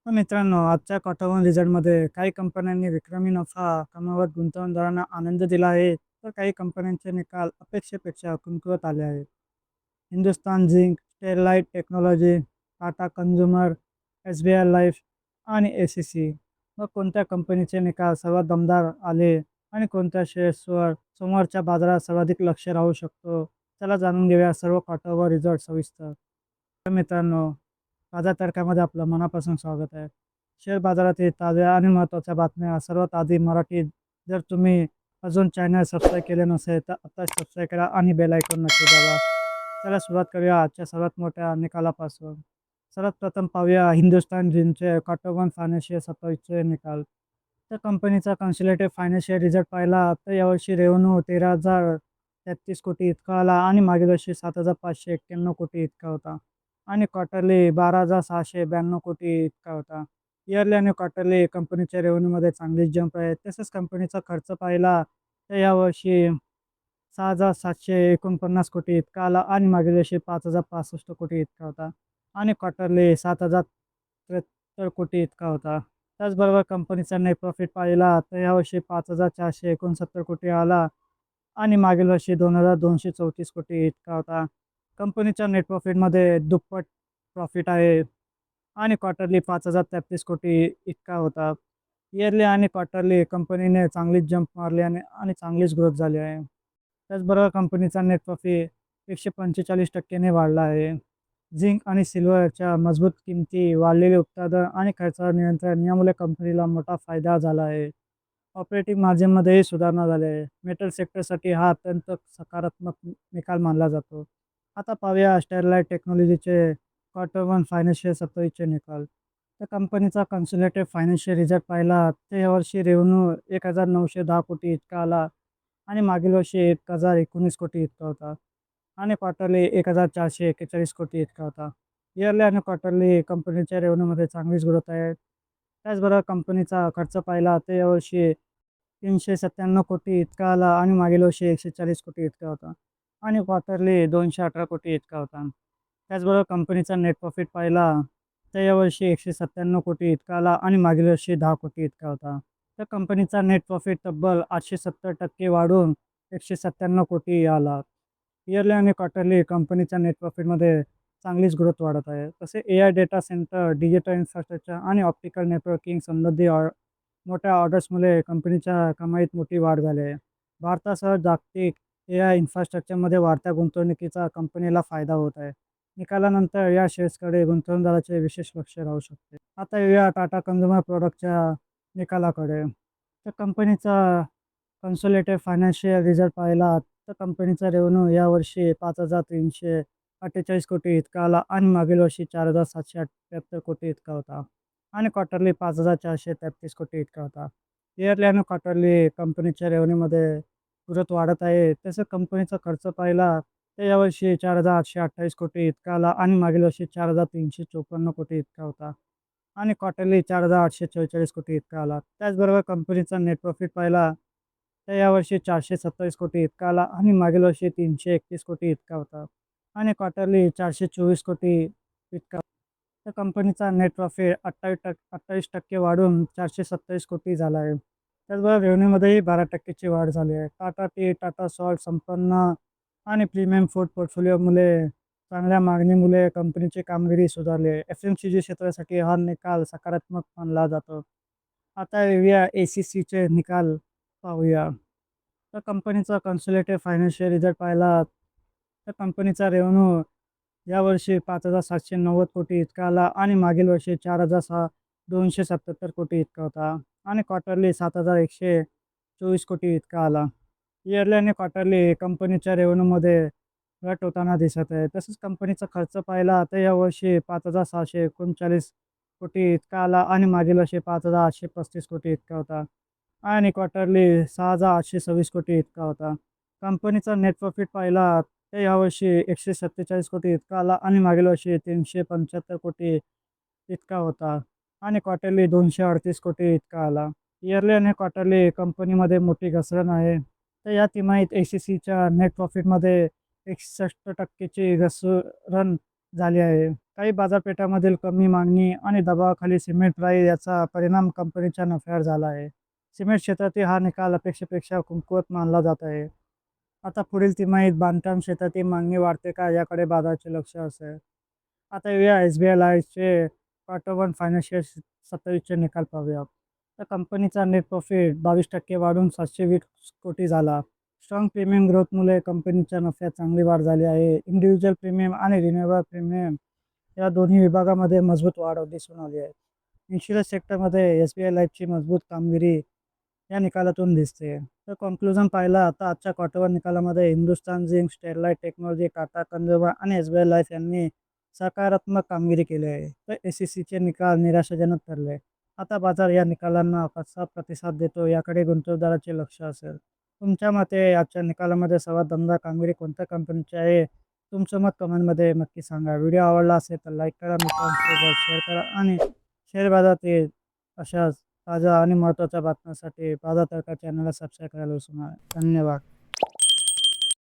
तर मित्रांनो, आजच्या क्वार्टर रिझल्टमध्ये काही कंपन्यांनी विक्रमी नफा कमावत गुंतवणूकदारांना आनंद दिला आहे, तर काही कंपन्यांचे निकाल अपेक्षेपेक्षा कमकुवत आले आहेत. Hindustan zinc, Sterlite technology, Tata consumer, SBI life आणि ACC व कोणत्या कंपनीचे निकाल सर्वात दमदार आले आणि कोणत्या शेअर्सवर सोमवारच्या बाजारात सर्वाधिक लक्ष राहू शकतो. चला जाणून घेऊया सर्व क्वार्टर रिझल्ट सविस्तर. तर मित्रांनो, ताज्या तडक्यामध्ये आपलं मनापासून स्वागत आहे. शेअर बाजारातील ताज्या आणि महत्त्वाच्या बातम्या सर्वात आधी मराठीत. जर तुम्ही अजून चॅनल सबस्क्राईब केले नसेल तर आत्ताच सबस्क्राईब करा आणि बेल आयकॉन नक्की दाबा. चला सुरुवात करूया आजच्या सर्वात मोठ्या निकालापासून. सर्वात प्रथम पाहूया हिंदुस्तान झिंकचे क्वार्टर वन फायनान्शियल 27चे निकाल. तर कंपनीचा कन्सॉलिडेटेड फायनान्शियल रिझल्ट पाहिला तर यावर्षी रेव्हेन्यू 13,033 कोटी इतका आला आणि मागील वर्षी 7,591 कोटी इतका होता. आणि क्वार्टरली 12,692 कोटी इतका होता. इयरली आणि क्वार्टरली कंपनीच्या रेव्हेन्यूमध्ये चांगलीच जंप आहे. तसंच कंपनीचा खर्च पाहिला तर यावर्षी 6,749 कोटी इतका आला आणि मागील वर्षी 5,065 कोटी इतका होता. आणि क्वार्टरली 7,073 कोटी इतका होता. त्याचबरोबर कंपनीचा नेट प्रॉफिट पाहिला तर यावर्षी 5,469 कोटी आला आणि मागील वर्षी 2,234 कोटी इतका होता. कंपनीच्या नेट प्रॉफिटमध्ये दुप्पट प्रॉफिट आहे आणि क्वार्टरली 5,033 कोटी इतका होता. इयरली आणि क्वार्टरली कंपनीने चांगलीच जंप मारली आणि आणि चांगलीच ग्रोथ झाली आहे. त्याचबरोबर कंपनीचा नेट प्रॉफिट 145% वाढला आहे. झिंक आणि सिल्वरच्या मजबूत किमती, वाढलेले उत्पादन आणि खर्चावर नियंत्रण यामुळे कंपनीला मोठा फायदा झाला आहे. ऑपरेटिंग मार्जिनमध्येही सुधारणा झाली आहे. मेटल सेक्टरसाठी हा अत्यंत सकारात्मक निकाल मानला जातो. आता पाहूया स्टरलाइट टेक्नॉलॉजीचे क्वार्टर वन फायनान्शियल 27चे निकाल. तर कंपनीचा कन्सॉलिडेटेड फायनान्शियल रिझल्ट पाहिला तर यावर्षी रेव्हेन्यू 1,910 कोटी इतका आला आणि मागील वर्षी 1,019 कोटी इतका होता. आणि क्वार्टरली 1,441 कोटी इतका होता. इयरली आणि क्वार्टरली कंपनीच्या रेव्हेन्यूमध्ये चांगलीच ग्रोथ आहे. त्याचबरोबर कंपनीचा खर्च पाहिला तर यावर्षी 397 कोटी इतका आला आणि मागील वर्षी 140 कोटी इतका होता. आणि क्वार्टरली 218 कोटी इतका होता. त्याचबरोबर कंपनीचा नेट प्रॉफिट पाहिला तर यावर्षी 197 कोटी इतका आला आणि मागील वर्षी 10 कोटी इतका होता. तर कंपनीचा नेट प्रॉफिट तब्बल 870% वाढून 197 कोटी आला. इयरली आणि क्वार्टरली कंपनीच्या नेट प्रॉफिटमध्ये चांगलीच ग्रोथ वाढत आहे. तसे AI data centre, digital infrastructure आणि ऑप्टिकल नेटवर्किंग संबंधी मोठ्या ऑर्डर्समुळे कंपनीच्या कमाईत मोठी वाढ झाली आहे. भारतासह जागतिक AI इन्फ्रास्ट्रक्चरमध्ये वाढत्या गुंतवणुकीचा कंपनीला फायदा होत आहे. निकालानंतर या शेअर्सकडे गुंतवणूकदाराचे विशेष लक्ष राहू शकते. आता येऊया टाटा कन्झ्युमर प्रॉडक्टच्या निकालाकडे. तर कंपनीचा कन्सॉलिडेटेड फायनान्शियल रिझल्ट पाहिला तर कंपनीचा रेव्हेन्यू यावर्षी 5,348 कोटी इतका आला आणि मागील वर्षी 4,778 कोटी इतका होता. आणि क्वार्टरली 5,433 कोटी इतका होता. इयरली आणि क्वार्टरली कंपनीच्या रेव्हेन्यूमध्ये ग्रोथ वाढत आहे. तसं कंपनीचा खर्च पाहिला तर यावर्षी 4,828 कोटी इतका आला आणि मागील वर्षी 4,354 कोटी इतका होता. आणि क्वार्टरली 4,844 कोटी इतका आला. त्याचबरोबर कंपनीचा नेट प्रॉफिट पाहिला तर यावर्षी 427 कोटी इतका आला आणि मागील वर्षी 331 कोटी इतका होता. आणि क्वार्टरली 424 कोटी इतका. तर कंपनीचा नेट प्रॉफिट 28% वाढून 427 कोटी झाला आहे. त्याचबरोबर रेव्हेन्यूमध्येही 12%ची वाढ झाली आहे. टाटा टी, टाटा सॉल्ट, संपन्न आणि प्रीमियम फूड पोर्टफोलिओमुळे चांगल्या मागणीमुळे कंपनीची कामगिरी सुधारली आहे. FMCG क्षेत्रासाठी हा निकाल सकारात्मक मानला जातो. आता येऊया ACCचे निकाल पाहूया. तर कंपनीचा कन्सॉलिडेटेड फायनान्शियल रिझल्ट पाहिला तर कंपनीचा रेव्हेन्यू यावर्षी 5,790 कोटी इतका आला आणि मागील वर्षी 4,277 कोटी इतका होता. आणि क्वार्टरली 7,124 कोटी इतका आला. इयरली आणि क्वार्टरली कंपनीच्या रेव्हेन्यूमध्ये घट होताना दिसत आहे. तसंच कंपनीचा खर्च पाहिला तर यावर्षी 5,639 कोटी इतका आला आणि मागील वर्षी 5,835 कोटी इतका होता. आणि क्वार्टरली 6,826 कोटी इतका होता. कंपनीचा नेट प्रॉफिट पाहिला तर यावर्षी 147 कोटी इतका आला आणि मागील वर्षी 375 कोटी इतका होता. आणि क्वार्टरली 238 कोटी इतका आला. इयरली आणि क्वार्टरली कंपनीमध्ये मोठी घसरण आहे. तर या तिमाहीत ACCच्या नेट प्रॉफिटमध्ये 61% ची घसरण झाली आहे. काही बाजारपेठांमधील कमी मागणी आणि दबावाखाली सिमेंट प्राईस याचा परिणाम कंपनीच्या नफ्यावर झाला आहे. सिमेंट क्षेत्रातील हा निकाल अपेक्षेपेक्षा कमकुवत मानला जात आहे. आता पुढील तिमाहीत बांधकाम क्षेत्रातील मागणी वाढते का याकडे बाजाराचे लक्ष असेल. आता येऊया SBI लाईफचे क्वार्टर 1 फायनान्शियल 27चे निकाल पाहूया. तर कंपनीचा नेट प्रॉफिट 22% वाढून 720 कोटी झाला. स्ट्रॉंग प्रीमियम ग्रोथमुळे कंपनीच्या नफ्यात चांगली वाढ झाली आहे. इंडिव्हिज्युअल प्रीमियम आणि रिन्युएबल प्रीमियम या दोन्ही विभागामध्ये मजबूत वाढ दिसून आली आहे. इन्शुरन्स सेक्टरमध्ये SBI लाईफची मजबूत कामगिरी या निकालातून दिसते. तर कन्क्लुजन पाहिला आता आजच्या क्वार्टर निकालामध्ये Hindustan zinc, Sterlite technology, Tata consumer आणि SBI लाईफ यांनी सकारात्मक कामगिरी केली आहे. तर SECचे निकाल निराशाजनक ठरले. आता बाजार या निकालांना कसा प्रतिसाद देतो याकडे गुंतवणूकदाराचे लक्ष असेल. तुमच्या मते आजच्या निकालामध्ये सर्वात दमदार कामगिरी कोणत्या कंपनीची आहे? तुमचं मत कमेंटमध्ये नक्की सांगा. व्हिडिओ आवडला असेल तर लाईक करा, मित्रांसोबत शेअर करा आणि शेअर बाजारातील अशाच ताज्या आणि महत्त्वाच्या बातम्यांसाठी बाजार तडका चॅनलला सबस्क्राईब करायला विसरू नका. धन्यवाद.